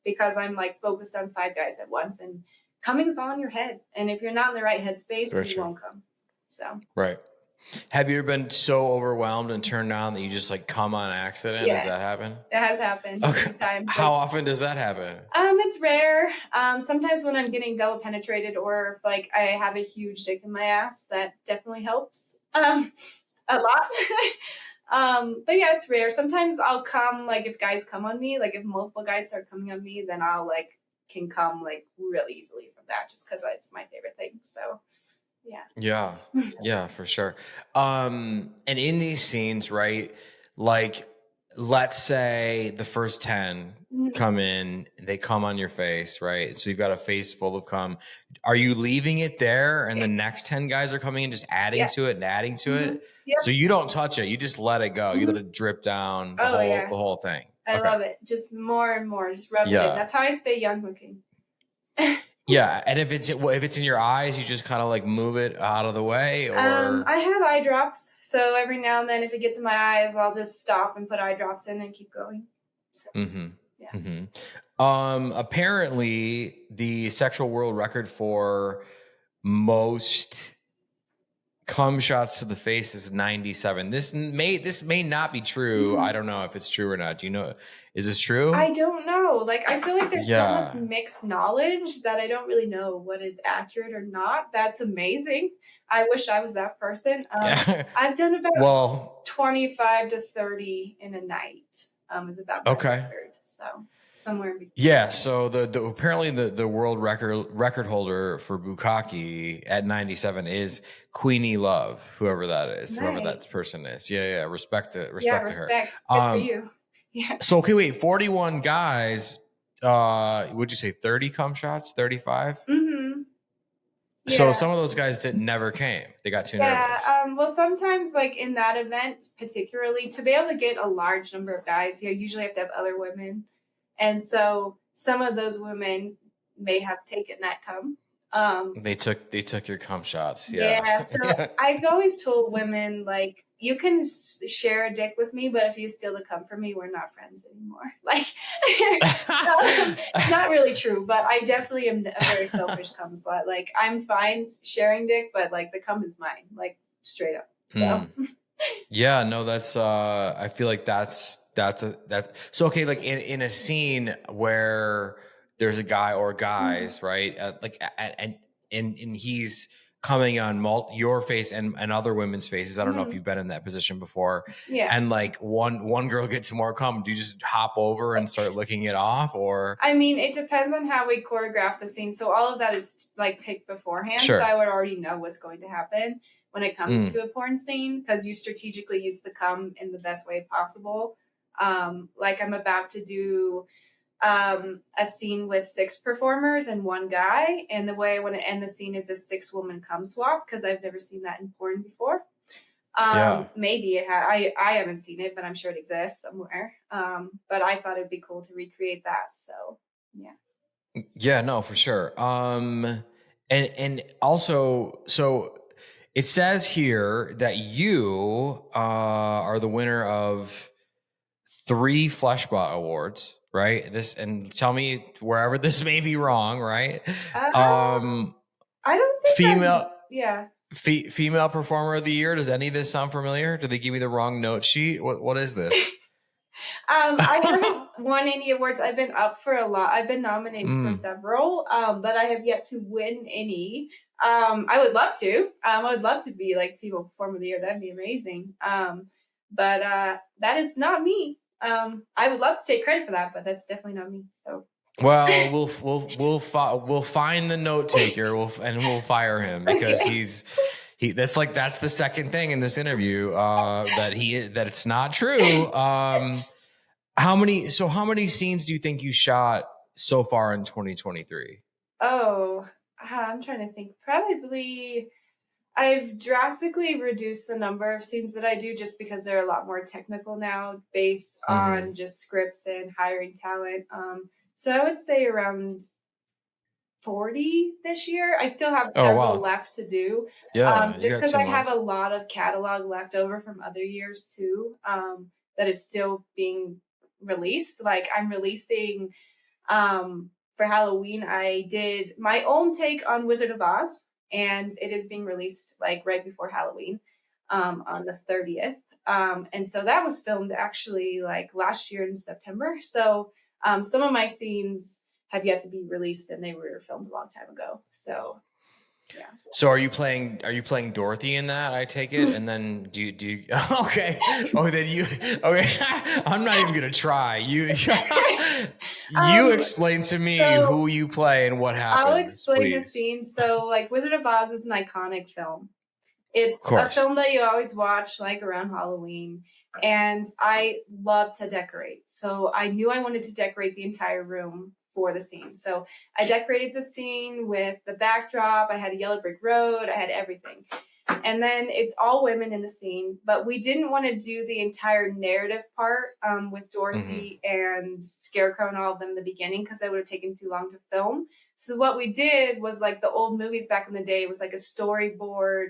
because I'm like focused on five guys at once and coming's all in your head. And if you're not in the right headspace, Very you true. won't come. So Right. Have you ever been so overwhelmed and turned on that you just like come on accident? Has yes, that happened? it has happened Okay. many times. How Like often does that happen? It's rare. Sometimes when I'm getting double penetrated or if like I have a huge dick in my ass, that definitely helps. A lot. But yeah, it's rare. Sometimes I'll come like if guys come on me, like if multiple guys start coming on me, then I'll like can come like really easily from that just because it's my favorite thing. So yeah. Yeah. Yeah, for sure. And in these scenes, right? Like, let's say the first 10 Mhm. come in, they come on your face, right? So you've got a face full of cum. Are you leaving it there and Yeah. the next 10 guys are coming in, just adding Yeah. to it and adding to Hmm. it? Yep. So you don't touch it, you just let it go. You let Hmm. it drip down Oh yeah. the whole thing. I Okay. love it. Just more and more. Just rub it in. Yeah. That's how I stay young looking. Yeah. And if it's in your eyes, you just kind of like move it out of the way, or I have eye drops, so every now and then, if it gets in my eyes, I'll just stop and put eye drops in and keep going. So mm-hmm. yeah. Mm-hmm. Apparently, the sexual world record for most cum shots to the face is 97. This may not be true. I Mhm. don't know if it's true or not. Do you know? Is this true? I don't know. Like I feel like there's so much Yeah. mixed knowledge that I don't really know what is accurate or not. That's amazing. I wish I was that person. Yeah. I've done about Well, 25 to 30 in a night. Is about my okay. record. So somewhere in between. Yeah, so the apparently the world record holder for bukkake at 97 is Queenie Love, whoever that is, whoever that Nice. person is. Yeah, yeah, Yeah, respect to her. respect. Good for Um, you. Yeah. so okay, wait, 41 guys. Would you say 30 cum shots? 35? Mm-hmm. So Yeah. some of those guys didn't never came. They got too Yeah, nervous. well, sometimes, like in that event, particularly, to be able to get a large number of guys, you usually have to have other women, and so some of those women may have taken that cum. Um, They took your cum shots. Yeah. yeah, so I've always told women like you can share a dick with me, but if you steal the cum from me, we're not friends anymore. Like, it's not really true, but I definitely am a very selfish cum slut. Like, I'm fine sharing dick, but like the cum is mine, like straight up. So, Mm. Yeah, no, that's I feel like that's so okay, like in a scene where there's a guy or Mhm. guys, right? And he's coming on your face and other women's faces. I don't know if Mhm. you've been in that position before. Yeah. And like one girl gets more cum. Do you just hop over and start licking it off, or I mean, it depends on how we choreograph the scene. So all of that is like picked beforehand. So I sure? would already know what's going to happen when it comes Mm, to a porn scene because you strategically use the cum in the best way possible. Like I'm about to do a scene with 6 performers and 1 guy, and the way I want to end the scene is a 6 woman cum swap because I've never seen that in porn before. yeah. Maybe I haven't seen it, but I'm sure it exists somewhere. But I thought it'd be cool to recreate that. So yeah. Yeah, no, for sure. And also, so it says here that you are the winner of 3 Fleshbot awards, right? This, and tell me wherever this may be wrong, right? Uh, Um, I don't think I'm. female Yeah. female performer of the year. Does any of this sound familiar? Did they give you the wrong note sheet? What is this? I haven't won any awards. I've been up for a lot. I've been nominated for Mm. several, but I have yet to win any. I would love to. I would love to be like female performer of the year. That'd be amazing. But that is not me. I would love to take credit for that, but that's definitely not me. So Well, we'll find the note taker. We'll fire him because okay. that's the second thing in this interview that it's not true. How many scenes do you think you shot so far in 2023? Oh, I'm trying to think. Probably I've drastically reduced the number of scenes that I do just because they're a lot more technical now based Mm-hmm. on just scripts and hiring talent. So I would say around 40 this year. I still have Oh several wow, left to do, yeah, you just got because two I have a months. lot of catalog left over from other years too, that is still being released. Like I'm releasing for Halloween, I did my own take on Wizard of Oz, and it is being released like right before Halloween, on the 30th. And so that was filmed actually like last year in September. So some of my scenes have yet to be released, and they were filmed a long time ago. So yeah. So are you playing Dorothy in that? I take it, and then do you okay? Oh, then you okay? I'm not even gonna try. You um, explain to me so who you play and what I'll happens, explain the please. scene. So like Wizard of Oz is an iconic film. Of It's a course. film that you always watch like around Halloween. And I love to decorate. So I knew I wanted to decorate the entire room for the scene. So I decorated the scene with the backdrop. I had a yellow brick road. I had everything. And then it's all women in the scene, but we didn't want to do the entire narrative part with Hmm. Dorothy and Scarecrow and all of them in the beginning because that would have taken too long to film. So what we did was like the old movies back in the day, it was like a storyboard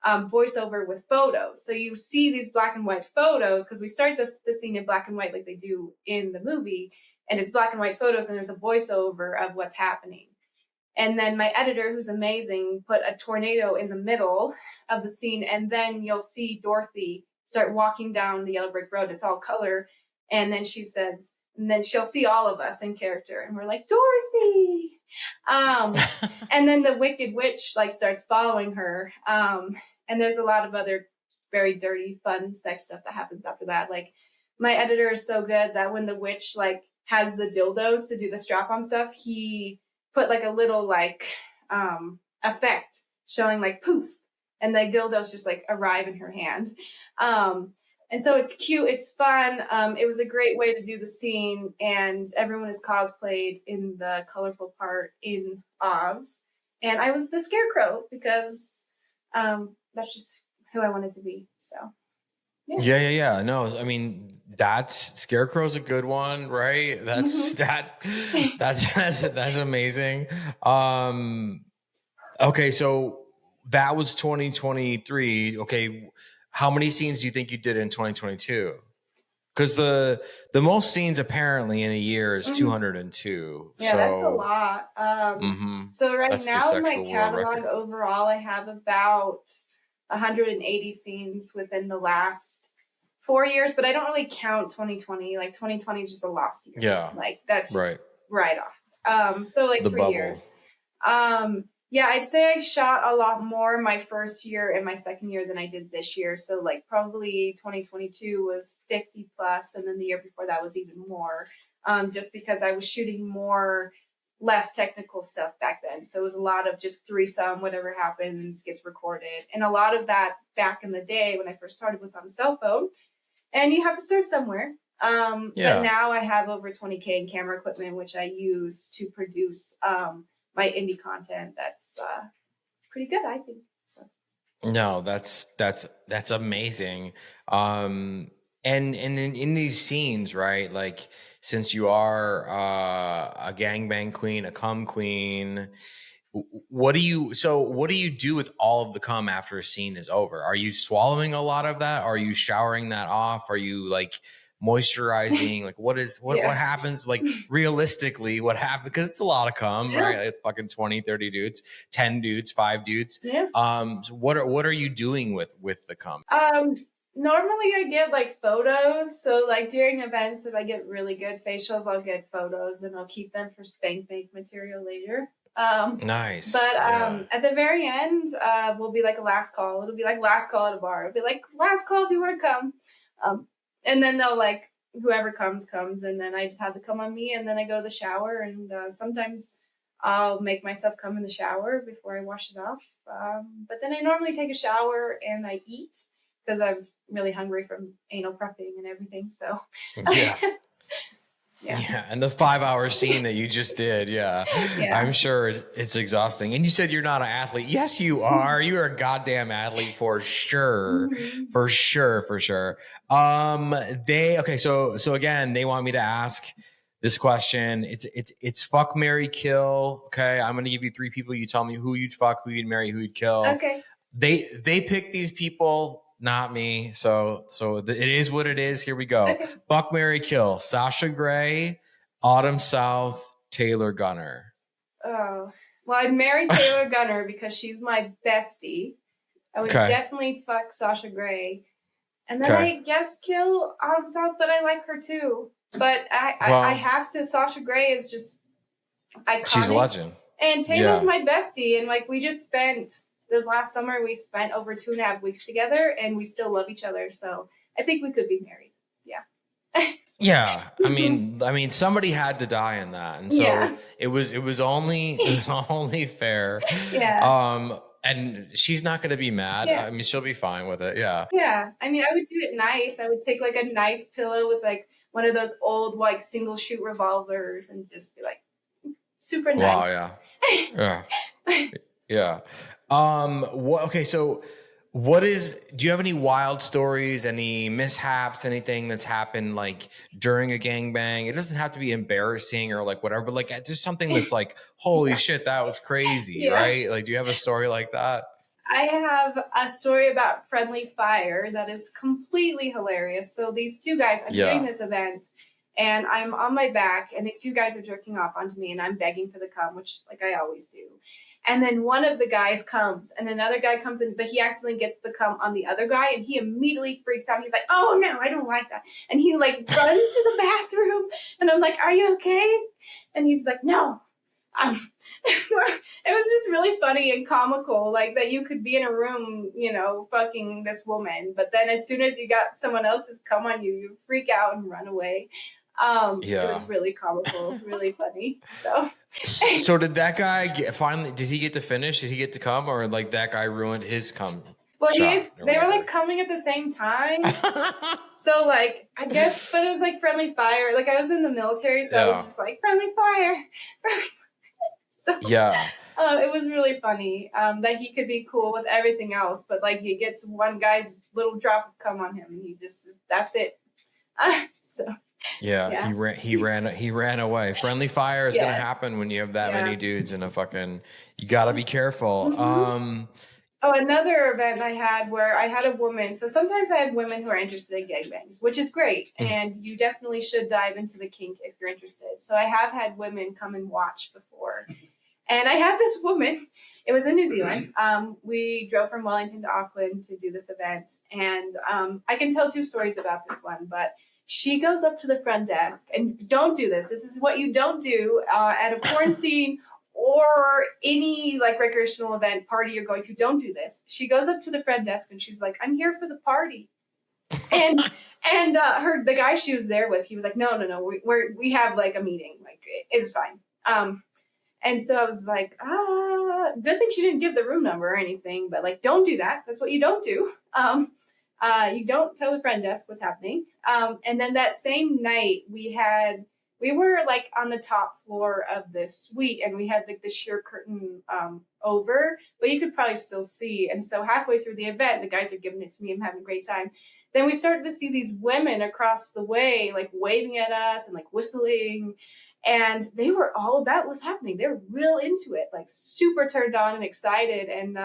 voiceover with photos. So you see these black and white photos because we start the scene in black and white like they do in the movie, and it's black and white photos, and there's a voiceover of what's happening. And then my editor, who's amazing, put a tornado in the middle of the scene, and then you'll see Dorothy start walking down the yellow brick road. It's all color, and then she says, and then she'll see all of us in character, and we're like Dorothy. Um, and then the Wicked Witch like starts following her. And there's a lot of other very dirty, fun sex stuff that happens after that. Like my editor is so good that when the witch like has the dildos to do the strap on stuff, he put like a little like effect showing like poof, and the dildos just like arrive in her hand. Um, and so it's cute, it's fun. It was a great way to do the scene, and everyone is cosplayed in the colorful part in Oz. And I was the Scarecrow because that's just who I wanted to be. So yeah. Yeah, yeah, yeah. No, I mean that's Scarecrow's a good one, right? That's Mm-hmm. that that's amazing. Um okay, so that was 2023. Okay, how many scenes do you think you did in 2022? Because the most scenes apparently in a year is Mm-hmm. 202. Yeah, that's a So, lot. mhm, So right that's the now, my sexual world catalog record. overall, I have about 180 scenes within the last 4 years, but I don't really count 2020. Like 2020 is just a lost year. Yeah, Like that's right. just right off. So like The 3 years. bubble. Yeah, I'd say I shot a lot more my first year and my second year than I did this year. So like probably 2022 was 50 plus, and then the year before that was even more. Just because I was shooting more less technical stuff back then. So it was a lot of just threesome, whatever happens gets recorded. And a lot of that back in the day when I first started was on a cell phone. And you have to start somewhere. But Yeah. now I have over 20K in camera equipment, which I use to produce my indie content. That's pretty good, I think. So No, that's amazing. And in these scenes, right? Like, since you are a gangbang queen, a cum queen, what do you do with all of the cum after a scene is over? Are you swallowing a lot of that? Are you showering that off? Are you like moisturizing? Like, what yeah, happens, like, realistically, what happens? Because it's a lot of cum, yeah, right? Like, it's fucking 20, 30 dudes, 10 dudes, 5 dudes. yeah. So what are you doing with the cum? Um, Normally I get like photos. So like during events, if I get really good facials, I'll get photos and I'll keep them for spank bank material later. Nice. But Yeah. at the very end, will be like a last call. It'll be like last call at a bar. It'll be like last call if you want to come. And then they'll like whoever comes, and then I just have to come on me, and then I go to the shower, and sometimes I'll make myself come in the shower before I wash it off. But then I normally take a shower and I eat because I'm really hungry from anal prepping and everything. So Yeah. yeah, Yeah, and the 5 hour scene that you just did, yeah, yeah. I'm sure it's exhausting. And you said you're not an athlete. Yes, you are. You are a goddamn athlete for sure, Hmm. for sure, for sure. They okay. So again, they want me to ask this question. It's fuck, marry, kill. Okay, I'm gonna give you three people. You tell me who you'd fuck, who you'd marry, who you'd kill. Okay. They pick these people, not me. So it is what it is. Here we go. Okay. Buck, Mary, kill. Sasha Grey, Autumn South, Taylor Gunner. Oh, well, I'd marry Taylor Gunner because she's my bestie. I would Okay. definitely fuck Sasha Grey. And then Okay. I guess kill Autumn South, but I like her too. But I Well, have to. Sasha Grey is just she's a iconic. legend. And Taylor's Yeah. my bestie. And like we just spent this last summer, we spent over 2.5 weeks together and we still love each other. So I think we could be married. Yeah. Yeah. I mean, somebody had to die in that. And so Yeah. it was only fair. Yeah. And she's not gonna be mad. Yeah. I mean, she'll be fine with it. Yeah. Yeah. I mean, I would do it nice. I would take like a nice pillow with like one of those old like single shoot revolvers and just be like super nice. Wow, yeah. Yeah. Yeah. Okay, so do you have any wild stories, any mishaps, anything that's happened like during a gangbang? It doesn't have to be embarrassing or like whatever, but like just something that's like, holy shit, that was crazy, Yeah. right? Like, do you have a story like that? I have a story about friendly fire that is completely hilarious. So these two guys, I'm doing Yeah. this event and I'm on my back and these two guys are jerking off onto me and I'm begging for the cum, which like I always do. And then one of the guys comes and another guy comes in, but he accidentally gets the cum on the other guy and he immediately freaks out. He's like, oh no, I don't like that. And he like runs to the bathroom and I'm like, are you okay? And he's like, no. It was just really funny and comical, like that you could be in a room, fucking this woman, but then as soon as you got someone else's come on you, you freak out and run away. It Yeah. was really comical, really funny. So, So did that guy finally, did he get to finish? Did he get to come, or like that guy ruined his cum well, shot or they were whatever? like coming at the same time. So, like, I guess, but it was like friendly fire. Like, I was in the military, so I was Yeah. just like, friendly fire. So, Yeah. it was really funny that he could be cool with everything else, but like he gets one guy's little drop of cum on him, and that's it. So Yeah, yeah, he ran away. Friendly fire is gonna yes, happen when you have that yeah. many dudes in a fucking. You gotta be careful. Mm-hmm. Oh, another event I had where I had a woman. So sometimes I have women who are interested in gangbangs, which is great, and you definitely should dive into the kink if you're interested. So I have had women come and watch before. And I had this woman, it was in New Zealand. We drove from Wellington to Auckland to do this event. And I can tell two stories about this one, but She goes up to the front desk, and don't do this. This is what you don't do at a porn scene or any like recreational event party you're going to. Don't do this. She goes up to the front desk and she's like, "I'm here for the party." And the guy she was there with, he was like, no, we have like a meeting, like it's fine. And so I was like, good thing she didn't give the room number or anything, but like, don't do that. That's what you don't do. You don't tell the front desk what's happening. And then that same night we were like on the top floor of this suite, and we had like the sheer curtain over, but you could probably still see. And so halfway through the event, the guys are giving it to me. I'm having a great time. Then we started to see these women across the way, like waving at us and like whistling. And they were all about what's happening. They were real into it, like super turned on and excited. And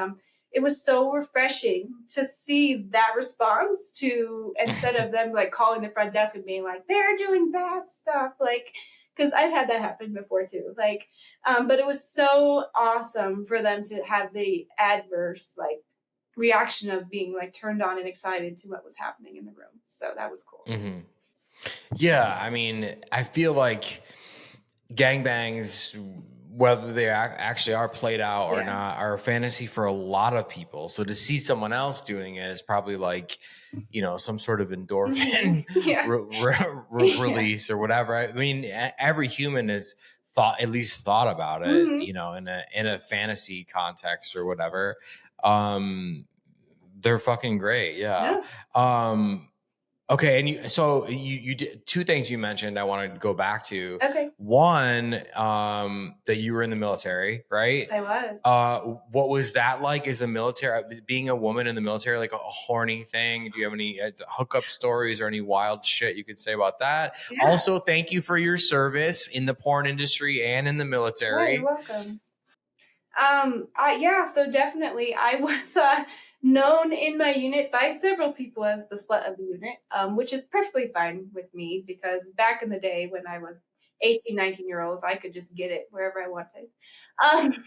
it was so refreshing to see that response to, instead of them like calling the front desk and being like, they're doing bad stuff. Like, because I've had that happen before too. Like, but it was so awesome for them to have the adverse, like, reaction of being like turned on and excited to what was happening in the room. So that was cool. Mm-hmm. Yeah, I mean, I feel like gangbangs, whether they actually are played out or not, are a fantasy for a lot of people. So to see someone else doing it is probably like, you know, some sort of endorphin release or whatever. I mean, every human has at least thought about it, you know, in a fantasy context or whatever. They're fucking great. Yeah. Okay, and you did two things you mentioned I wanted to go back to. Okay. One, that you were in the military, right? I was. What was that like? Is the military, being a woman in the military, like a horny thing? Do you have any hookup stories or any wild shit you could say about that? Yeah. Also, thank you for your service in the porn industry and in the military. Yeah, you're welcome. Yeah, so definitely I was known in my unit by several people as the slut of the unit, which is perfectly fine with me, because back in the day when I was 18, 19-year-olds, I could just get it wherever I wanted.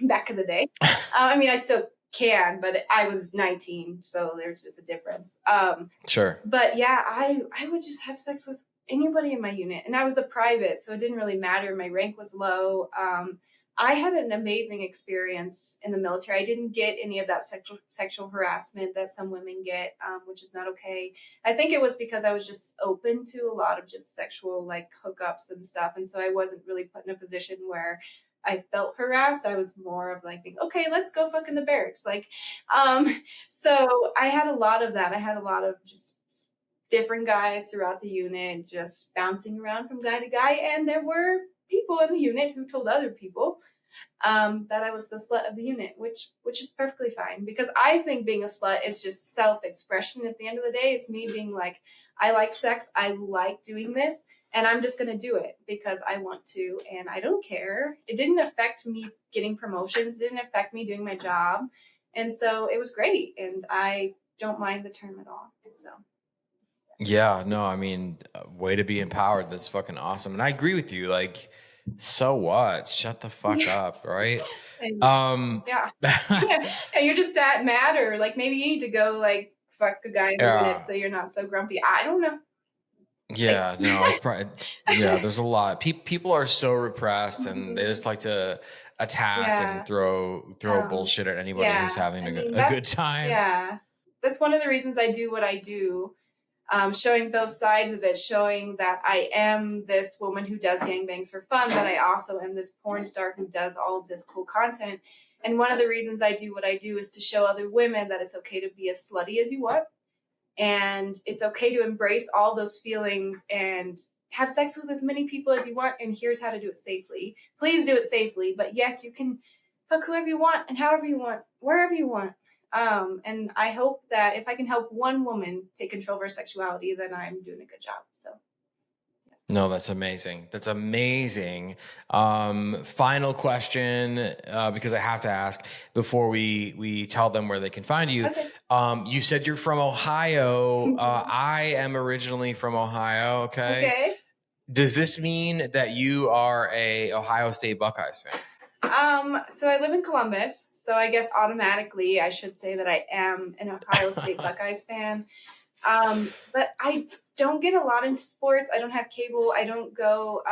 Back in the day. I mean, I still can, but I was 19, so there's just a difference. Sure. But yeah, I would just have sex with anybody in my unit, and I was a private, so it didn't really matter. My rank was low. I had an amazing experience in the military. I didn't get any of that sexual harassment that some women get, which is not okay. I think it was because I was just open to a lot of just sexual like hookups and stuff. And so I wasn't really put in a position where I felt harassed. I was more of like, okay, let's go fuck in the barracks. Like, so I had a lot of that. I had a lot of just different guys throughout the unit, just bouncing around from guy to guy. And there were people in the unit who told other people that I was the slut of the unit, which is perfectly fine, because I think being a slut is just self-expression. At the end of the day, it's me being like, I like sex, I like doing this, and I'm just going to do it because I want to, and I don't care. It didn't affect me getting promotions, it didn't affect me doing my job, and so it was great, and I don't mind the term at all. So yeah, no, I mean, way to be empowered. That's fucking awesome. And I agree with you. Like, so what? Shut the fuck up, right? And, yeah. And you're just mad, or like maybe you need to go like fuck a guy in a minute so you're not so grumpy. I don't know. Yeah, no, it's probably, there's a lot. People are so repressed, and they just like to attack and throw bullshit at anybody who's having a good time. Yeah, that's one of the reasons I do what I do. Showing both sides of it, showing that I am this woman who does gangbangs for fun, but I also am this porn star who does all of this cool content. And one of the reasons I do what I do is to show other women that it's okay to be as slutty as you want. And it's okay to embrace all those feelings and have sex with as many people as you want. And here's how to do it safely. Please do it safely. But yes, you can fuck whoever you want and however you want, wherever you want. And I hope that if I can help one woman take control of her sexuality, then I'm doing a good job. So. No, that's amazing. That's amazing. Final question, because I have to ask before we tell them where they can find you. Okay. You said you're from Ohio. I am originally from Ohio. Okay. Does this mean that you are a Ohio State Buckeyes fan? So I live in Columbus, so I guess automatically I should say that I am an Ohio State Buckeyes fan. But I don't get a lot into sports. I don't have cable. I don't go.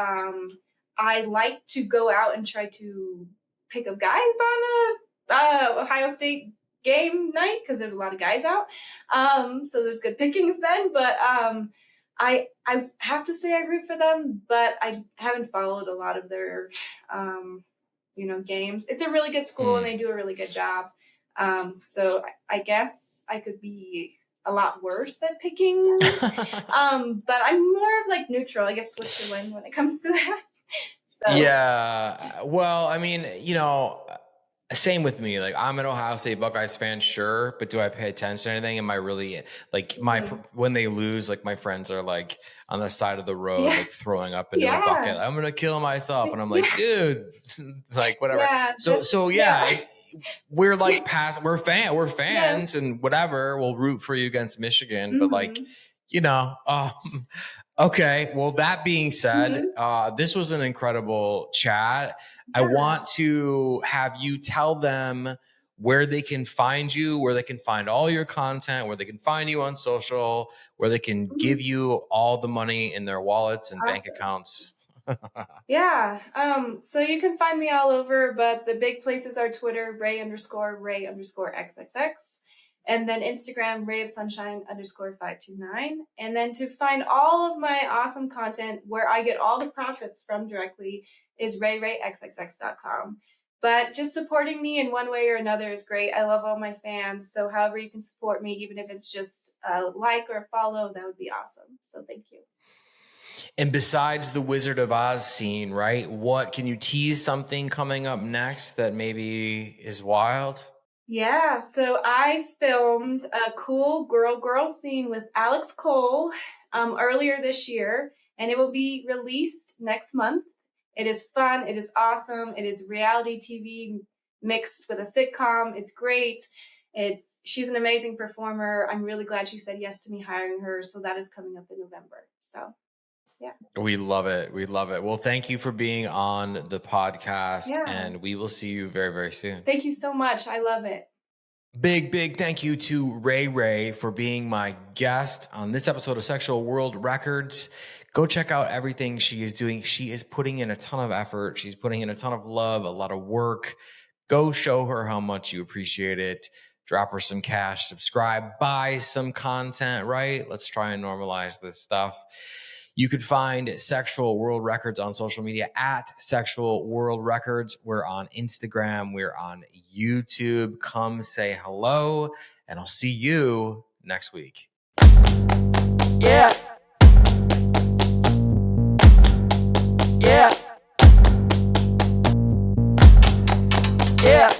I like to go out and try to pick up guys on a Ohio State game night because there's a lot of guys out. So there's good pickings then. But I have to say I root for them, but I haven't followed a lot of their games. It's a really good school and they do a really good job. So I guess I could be a lot worse at picking. But I'm more of like neutral. I guess Switzerland when it comes to that. So. Yeah. Well, I mean, same with me. Like, I'm an Ohio State Buckeyes fan, sure, but do I pay attention to anything? Am I really like when they lose? Like, my friends are like on the side of the road, like throwing up into a bucket. I'm gonna kill myself, and I'm like, dude, like whatever. Yeah, so we're like we're fans, and whatever. We'll root for you against Michigan, but like, okay. Well, that being said, this was an incredible chat. I want to have you tell them where they can find you, where they can find all your content, where they can find you on social, where they can give you all the money in their wallets and bank accounts. Yeah. So you can find me all over, but the big places are Twitter, Ray_Ray_XXX. And then Instagram, rayofsunshine_529. And then to find all of my awesome content where I get all the profits from directly is rayrayxxx.com. But just supporting me in one way or another is great. I love all my fans. So however you can support me, even if it's just a like or a follow, that would be awesome. So thank you. And besides the Wizard of Oz scene, right? What can you tease something coming up next that maybe is wild? Yeah, so I filmed a cool girl scene with Alex Cole earlier this year, and it will be released next month. It is fun. It is awesome. It is reality TV mixed with a sitcom. It's great. She's an amazing performer. I'm really glad she said yes to me hiring her. So that is coming up in November. So yeah. We love it. We love it. Well, thank you for being on the podcast, and we will see you very, very soon. Thank you so much. I love it. Big thank you to Ray for being my guest on this episode of Sexual World Records. Go check out everything she is doing. She is putting in a ton of effort. She's putting in a ton of love, a lot of work. Go show her how much you appreciate it. Drop her some cash, subscribe, buy some content, right? Let's try and normalize this stuff. You could find Sexual World Records on social media at Sexual World Records. We're on Instagram. We're on YouTube. Come say hello, and I'll see you next week. Yeah. Yeah. Yeah.